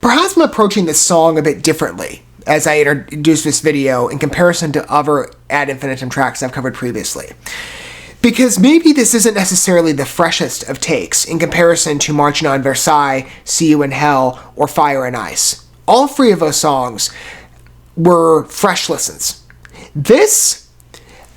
Perhaps I'm approaching this song a bit differently as I introduce this video in comparison to other Ad Infinitum tracks I've covered previously. Because maybe this isn't necessarily the freshest of takes in comparison to Marching on Versailles, See You in Hell, or Fire and Ice. All three of those songs were fresh listens. This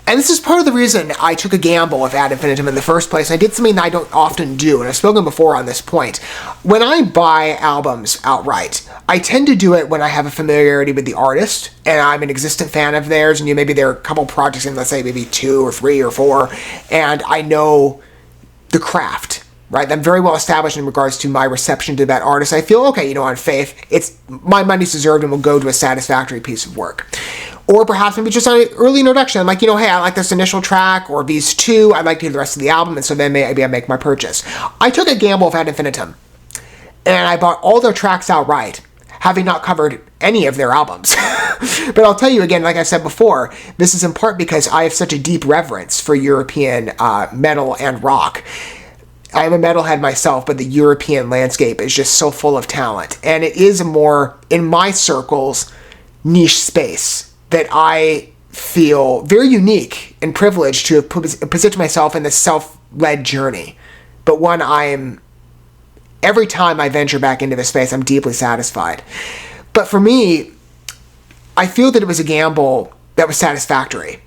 is part of the reason I took a gamble with Ad Infinitum in the first place. I did something that I don't often do, and I've spoken before on this point. When I buy albums outright, I tend to do it when I have a familiarity with the artist, and I'm an existent fan of theirs, and maybe there are a couple projects in, let's say, maybe 2 or 3 or 4, and I know the craft, right? I'm very well established in regards to my reception to that artist. I feel, okay, on faith, it's my money's deserved and will go to a satisfactory piece of work. Or perhaps maybe just an early introduction. I'm like, hey, I like this initial track, or these 2, I'd like to hear the rest of the album, and so then maybe I make my purchase. I took a gamble with Ad Infinitum, and I bought all their tracks outright, having not covered any of their albums. But I'll tell you again, like I said before, this is in part because I have such a deep reverence for European metal and rock. I'm a metalhead myself, but the European landscape is just so full of talent. And it is a more, in my circles, niche space that I feel very unique and privileged to have positioned myself in this self-led journey. But one every time I venture back into this space, I'm deeply satisfied. But for me, I feel that it was a gamble that was satisfactory.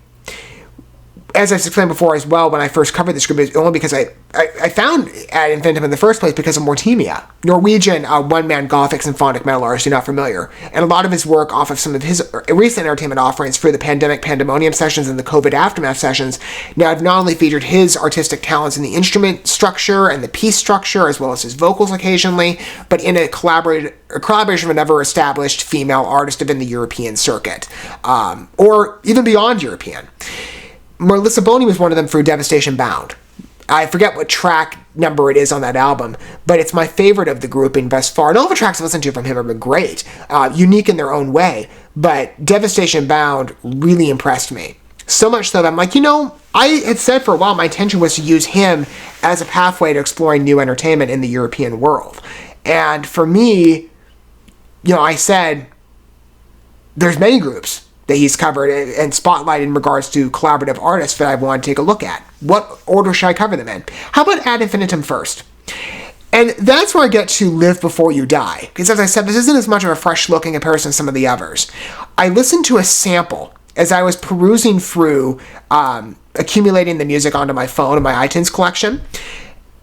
As I've explained before as well, when I first covered this group, it's only because I found Ad Infinitum in the first place because of Mortemia, Norwegian one-man gothic symphonic metal artist, you're not familiar. And a lot of his work off of some of his recent entertainment offerings through the Pandemic Pandemonium sessions and the COVID Aftermath sessions now have not only featured his artistic talents in the instrument structure and the piece structure, as well as his vocals occasionally, but in a collaboration with another established female artist within the European circuit, or even beyond European. Melissa Boney was one of them through Devastation Bound. I forget what track number it is on that album, but it's my favorite of the grouping thus far. And all the tracks I've listened to from him have been great, unique in their own way, but Devastation Bound really impressed me. So much so that I'm like, I had said for a while my intention was to use him as a pathway to exploring new entertainment in the European world. And for me, I said, there's many groups that he's covered and spotlighted in regards to collaborative artists that I want to take a look at. What order should I cover them in? How about Ad Infinitum first? And that's where I get to Live Before You Die. Because as I said, this isn't as much of a fresh look in comparison to some of the others. I listened to a sample as I was perusing through, accumulating the music onto my phone and my iTunes collection.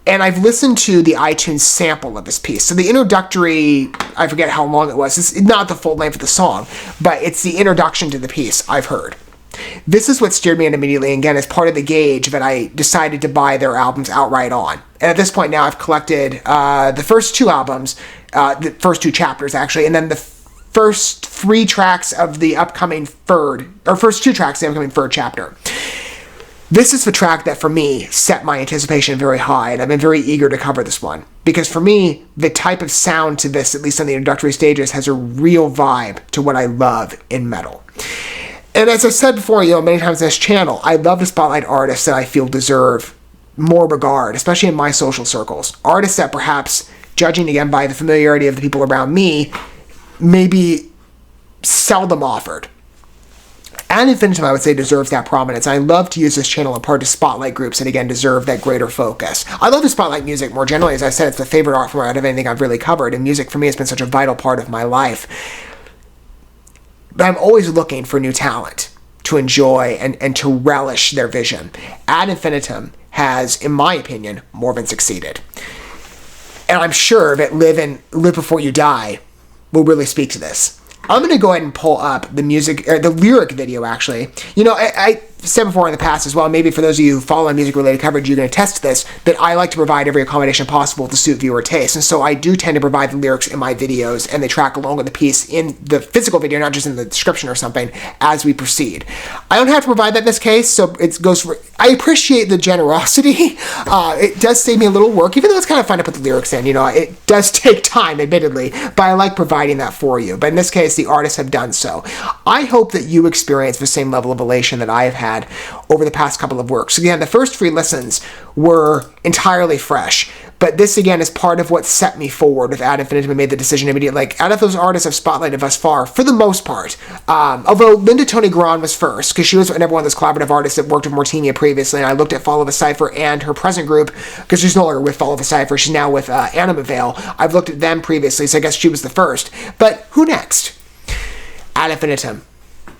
And I've listened to the iTunes sample of this piece. So the introductory, I forget how long it was. It's not the full length of the song, but it's the introduction to the piece I've heard. This is what steered me in immediately, and again, as part of the gauge that I decided to buy their albums outright on. And at this point now, I've collected the first 2 albums, the first 2 chapters actually, and then the first 3 tracks of the upcoming first 2 tracks of the upcoming third chapter. This is the track that, for me, set my anticipation very high, and I've been very eager to cover this one. Because for me, the type of sound to this, at least on the introductory stages, has a real vibe to what I love in metal. And as I said before, many times on this channel, I love to spotlight artists that I feel deserve more regard, especially in my social circles. Artists that perhaps, judging again by the familiarity of the people around me, may be seldom offered. Ad Infinitum, I would say, deserves that prominence. I love to use this channel in part to spotlight groups and, again, deserve that greater focus. I love to spotlight music more generally. As I said, it's the favorite art form out of anything I've really covered, and music for me has been such a vital part of my life. But I'm always looking for new talent to enjoy and to relish their vision. Ad Infinitum has, in my opinion, more than succeeded. And I'm sure that Live Before You Die will really speak to this. I'm going to go ahead and pull up the lyric video, actually. I said before in the past as well, maybe for those of you who follow music-related coverage, you can attest to this, that I like to provide every accommodation possible to suit viewer taste. And so I do tend to provide the lyrics in my videos, and they track along with the piece in the physical video, not just in the description or something, as we proceed. I don't have to provide that in this case, so I appreciate the generosity. It does save me a little work, even though it's kind of fun to put the lyrics in. It does take time, admittedly, but I like providing that for you. But in this case, the artists have done so. I hope that you experience the same level of elation that I have had over the past couple of works. Again, the first 3 listens were entirely fresh, But this, again, is part of what set me forward with Ad Infinitum and made the decision immediately. Like, out of those artists I've spotlighted thus far, for the most part, although Linda Toni Gran was first, because she was another one of those collaborative artists that worked with Mortinia previously, and I looked at Follow the Cypher and her present group, because she's no longer with Follow the Cypher, she's now with Anima Veil. I've looked at them previously, so I guess she was the first. But who next? Ad Infinitum.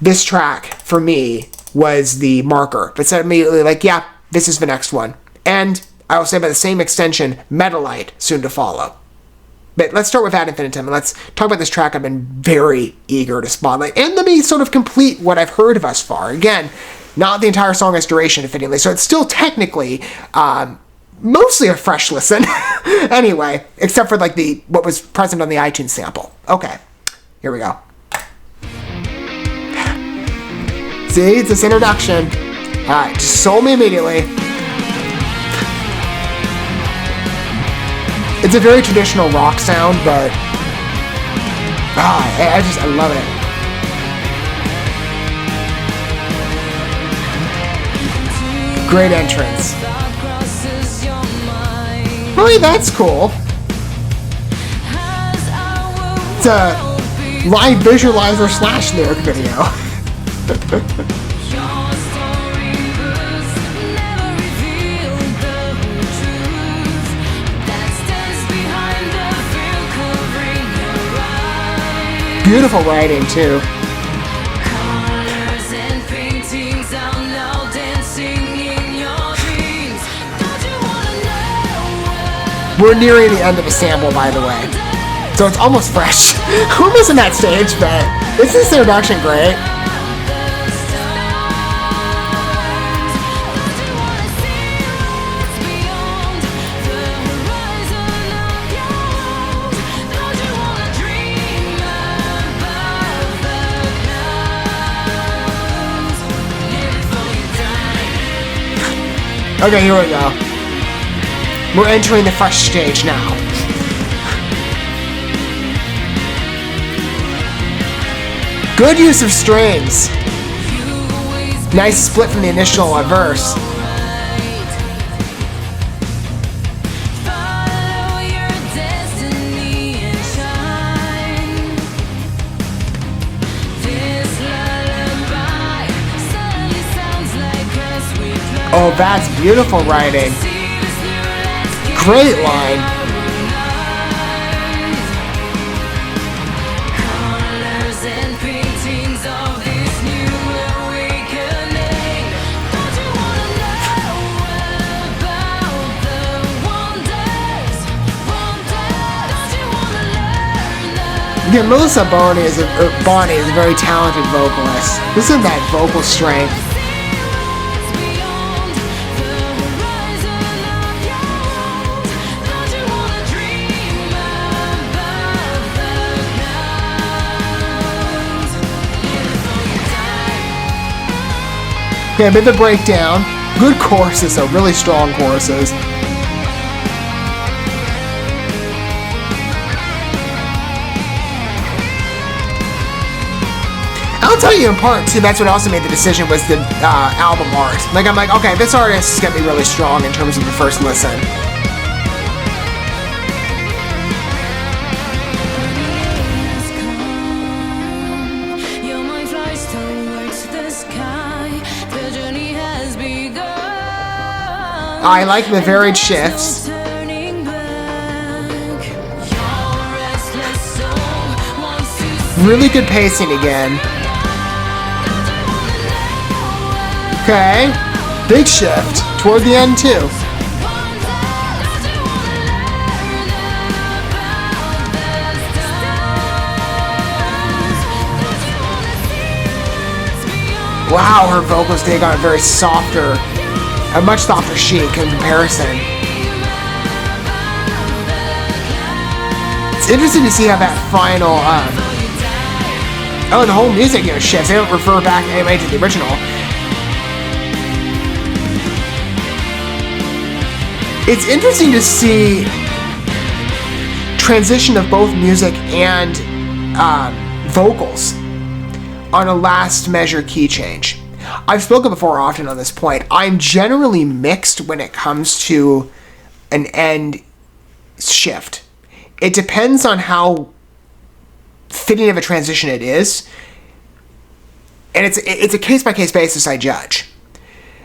This track, for me, was the marker. But said immediately, like, yeah, this is the next one. And I will say by the same extension, Metalite soon to follow. But let's start with Ad Infinitum, and let's talk about this track I've been very eager to spotlight. And let me sort of complete what I've heard thus far. Again, not the entire song has duration, fittingly, so it's still technically mostly a fresh listen. Anyway, except for like what was present on the iTunes sample. Okay, here we go. See, it's this introduction. Alright, just sold me immediately. It's a very traditional rock sound, but I love it. Great entrance. Really, that's cool. It's a live visualizer / lyric video. Beautiful writing, too. We're nearing the end of the sample, by the way. So it's almost fresh. We're missing that stage, but isn't this introduction great? Okay, here we go. We're entering the fresh stage now. Good use of strings. Nice split from the initial verse. Oh, that's beautiful writing. Great line. Yeah, Melissa Bonnie is a very talented vocalist. Listen to that vocal strength. Okay, a bit of a breakdown. Good choruses, though. Really strong choruses. I'll tell you in part, too, that's what also made the decision was the album art. Like, I'm like, okay, this artist is going to be really strong in terms of the first listen. I like the varied shifts. Really good pacing again. Okay. Big shift toward the end too. Wow, her vocals take on a very softer, a much softer chic in comparison. It's interesting to see how that final, the whole music, shifts. They don't refer back anyway to the original. It's interesting to see transition of both music and vocals on a last measure key change. I've spoken before often on this point. I'm generally mixed when it comes to an end shift. It depends on how fitting of a transition it is, and it's a case-by-case basis I judge.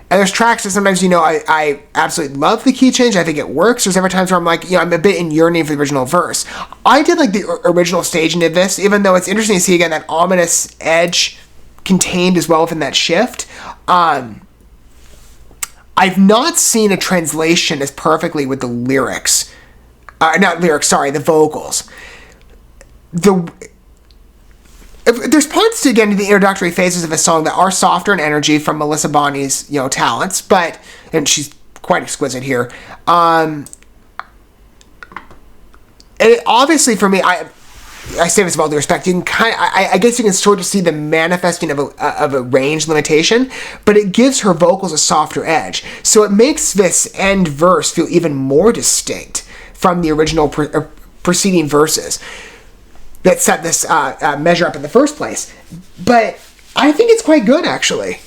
And there's tracks that sometimes, I absolutely love the key change. I think it works. There's other times where I'm like, I'm a bit in yearning for the original verse. I did like the original staging of this, even though it's interesting to see, again, that ominous edge contained as well within that shift. I've not seen a translation as perfectly with the lyrics. The vocals. There's parts to, again, the introductory phases of a song that are softer in energy from Melissa Bonney's, talents, and she's quite exquisite here. And obviously for me, I say this with all due respect, you can I guess you can sort of see the manifesting of a range limitation, but it gives her vocals a softer edge. So it makes this end verse feel even more distinct from the original preceding verses that set this measure up in the first place. But I think it's quite good, actually.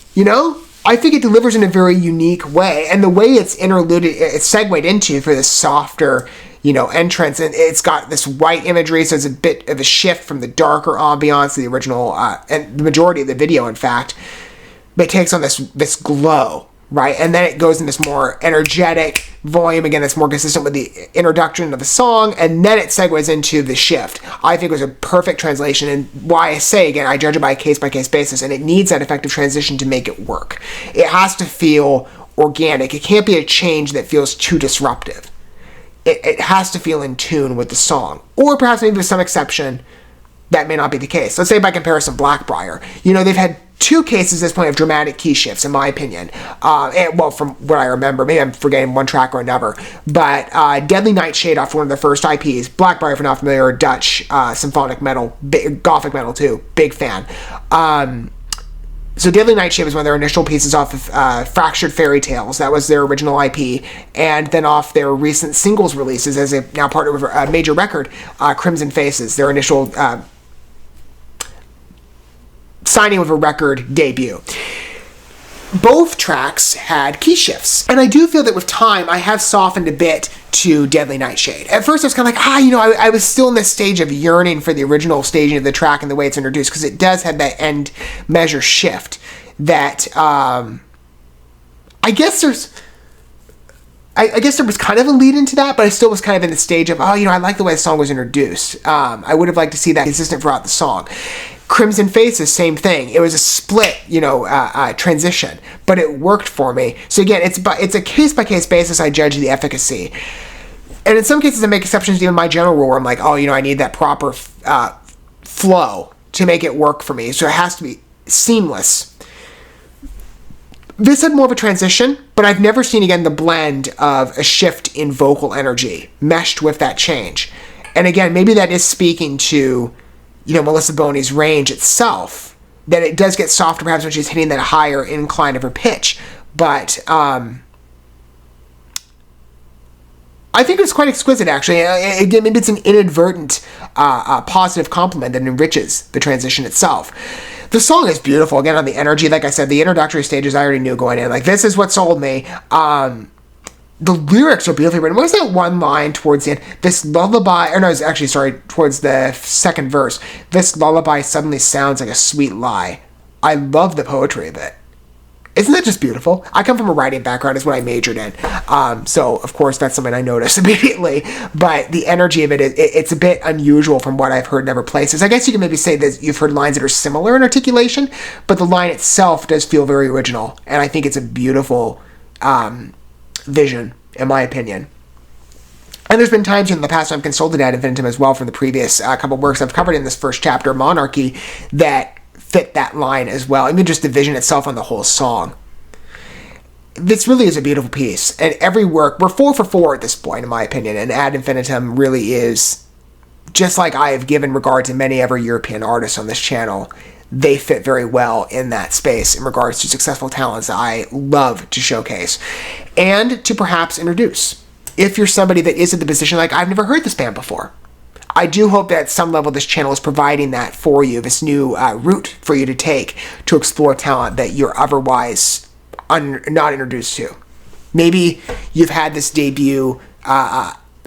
I think it delivers in a very unique way, and the way it's interluded, it's segued into for this softer, entrance, and it's got this white imagery, so it's a bit of a shift from the darker ambiance of the original, and the majority of the video, in fact, but it takes on this glow, right? And then it goes in this more energetic volume, again, that's more consistent with the introduction of the song, and then it segues into the shift. I think it was a perfect translation, and why I say, again, I judge it by a case-by-case basis, and it needs that effective transition to make it work. It has to feel organic. It can't be a change that feels too disruptive. It has to feel in tune with the song. Or perhaps maybe with some exception, that may not be the case. Let's say by comparison, Blackbriar. They've had 2 cases at this point of dramatic key shifts, in my opinion. From what I remember, maybe I'm forgetting one track or another, but Deadly Nightshade off one of their first IPs, Blackbriar, if you're not familiar, Dutch symphonic metal, gothic metal too, big fan. So Deadly Nightshade was one of their initial pieces off of Fractured Fairy Tales. That was their original IP. And then off their recent singles releases, as they've now partnered with a major record, Crimson Faces, their initial signing with a record debut. Both tracks had key shifts, and I do feel that with time I have softened a bit to Deadly Nightshade. At first I was kind of like, I was still in this stage of yearning for the original staging of the track and the way it's introduced, because it does have that end measure shift that I guess there was kind of a lead into that, but I still was kind of in the stage of, I like the way the song was introduced. I would have liked to see that consistent throughout the song. Crimson Faces, same thing. It was a split, transition, but it worked for me. So again, it's a case-by-case basis I judge the efficacy. And in some cases I make exceptions to even my general rule where I'm like, I need that proper flow to make it work for me. So it has to be seamless. This had more of a transition, but I've never seen, again, the blend of a shift in vocal energy meshed with that change. And again, maybe that is speaking to Melissa Bonney's range itself, that it does get softer perhaps when she's hitting that higher incline of her pitch. But I think it's quite exquisite, actually. Again, maybe it's an inadvertent positive compliment that enriches the transition itself. The song is beautiful, again, on the energy. Like I said, the introductory stages I already knew going in. Like, this is what sold me. The lyrics are beautifully written. What was that one line towards the end? This lullaby, towards the second verse. This lullaby suddenly sounds like a sweet lie. I love the poetry of it. Isn't that just beautiful? I come from a writing background, is what I majored in. So, of course, that's something I noticed immediately. But the energy of it's a bit unusual from what I've heard in other places. I guess you can maybe say that you've heard lines that are similar in articulation, but the line itself does feel very original. And I think it's a beautiful vision, in my opinion. And there's been times in the past I've consulted Ad Infinitum as well from the previous couple works I've covered in this first chapter, Monarchy, that fit that line as well. Even just the vision itself on the whole song. This really is a beautiful piece. And every work, we're 4 for 4 at this point, in my opinion, and Ad Infinitum really is, just like I have given regard to many other European artists on this channel, they fit very well in that space in regards to successful talents that I love to showcase and to perhaps introduce. If you're somebody that is in the position like, I've never heard this band before, I do hope that at some level this channel is providing that for you, this new route for you to take to explore talent that you're otherwise not introduced to. Maybe you've had this debut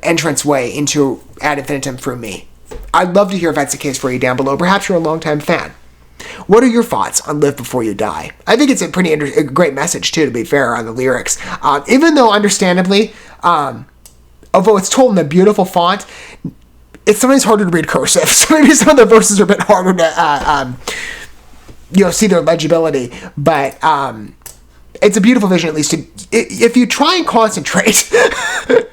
entranceway into ad infinitum through me. I'd love to hear if that's the case for you down below. Perhaps you're a longtime fan. What are your thoughts on Live Before You Die? I think it's a a great message, too, to be fair, on the lyrics. Even though, understandably, although it's told in a beautiful font, it's sometimes harder to read cursive. So maybe some of the verses are a bit harder to, see their legibility. But it's a beautiful vision, at least. If you try and concentrate,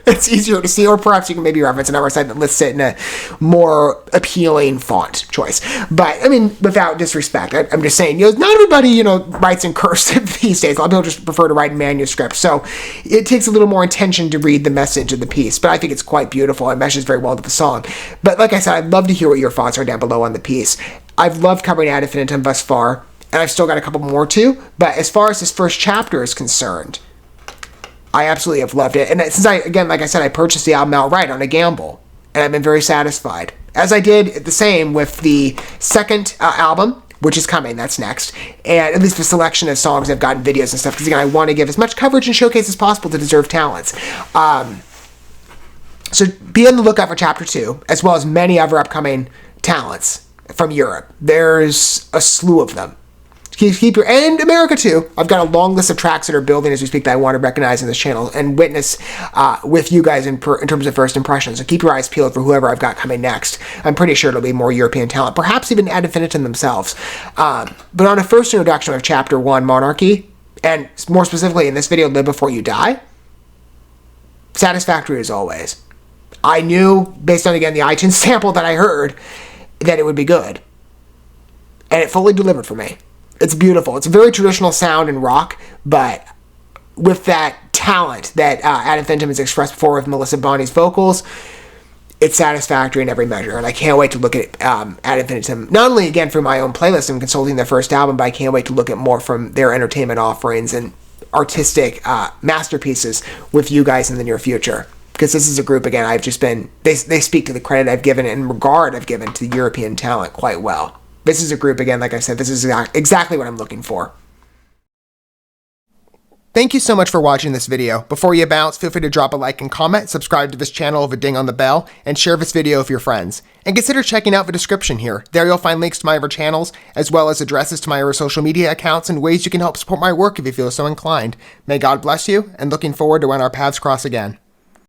it's easier to see. Or perhaps you can maybe reference another site that lists it in a more appealing font choice. But, I mean, without disrespect, I'm just saying, not everybody, writes in cursive these days. A lot of people just prefer to write in manuscript. So it takes a little more intention to read the message of the piece. But I think it's quite beautiful. It meshes very well to the song. But like I said, I'd love to hear what your thoughts are down below on the piece. I've loved covering ad infinitum thus far. And I've still got a couple more too. But as far as this first chapter is concerned, I absolutely have loved it. And since like I said, I purchased the album outright on a gamble. And I've been very satisfied. As I did the same with the second album, which is coming, that's next. And at least the selection of songs I've gotten videos and stuff. Because again, I want to give as much coverage and showcase as possible to deserve talents. So be on the lookout for chapter 2, as well as many other upcoming talents from Europe. There's a slew of them. And America too. I've got a long list of tracks that are building as we speak that I want to recognize in this channel and witness with you guys in terms of first impressions. So keep your eyes peeled for whoever I've got coming next. I'm pretty sure it'll be more European talent, perhaps even ad infinitum themselves. But on a first introduction of Chapter 1, Monarchy, and more specifically in this video, Live Before You Die, satisfactory as always. I knew, based on, again, the iTunes sample that I heard, that it would be good. And it fully delivered for me. It's beautiful. It's a very traditional sound in rock, but with that talent that ad infinitum has expressed before with Melissa Bonney's vocals, it's satisfactory in every measure. And I can't wait to look at ad infinitum, not only, again, for my own playlist and consulting their first album, but I can't wait to look at more from their entertainment offerings and artistic masterpieces with you guys in the near future. Because this is a group, again, they speak to the credit I've given and regard I've given to European talent quite well. This is a group, again, like I said, this is exactly what I'm looking for. Thank you so much for watching this video. Before you bounce, feel free to drop a like and comment, subscribe to this channel with a ding on the bell, and share this video with your friends. And consider checking out the description here. There you'll find links to my other channels, as well as addresses to my other social media accounts and ways you can help support my work if you feel so inclined. May God bless you, and looking forward to when our paths cross again.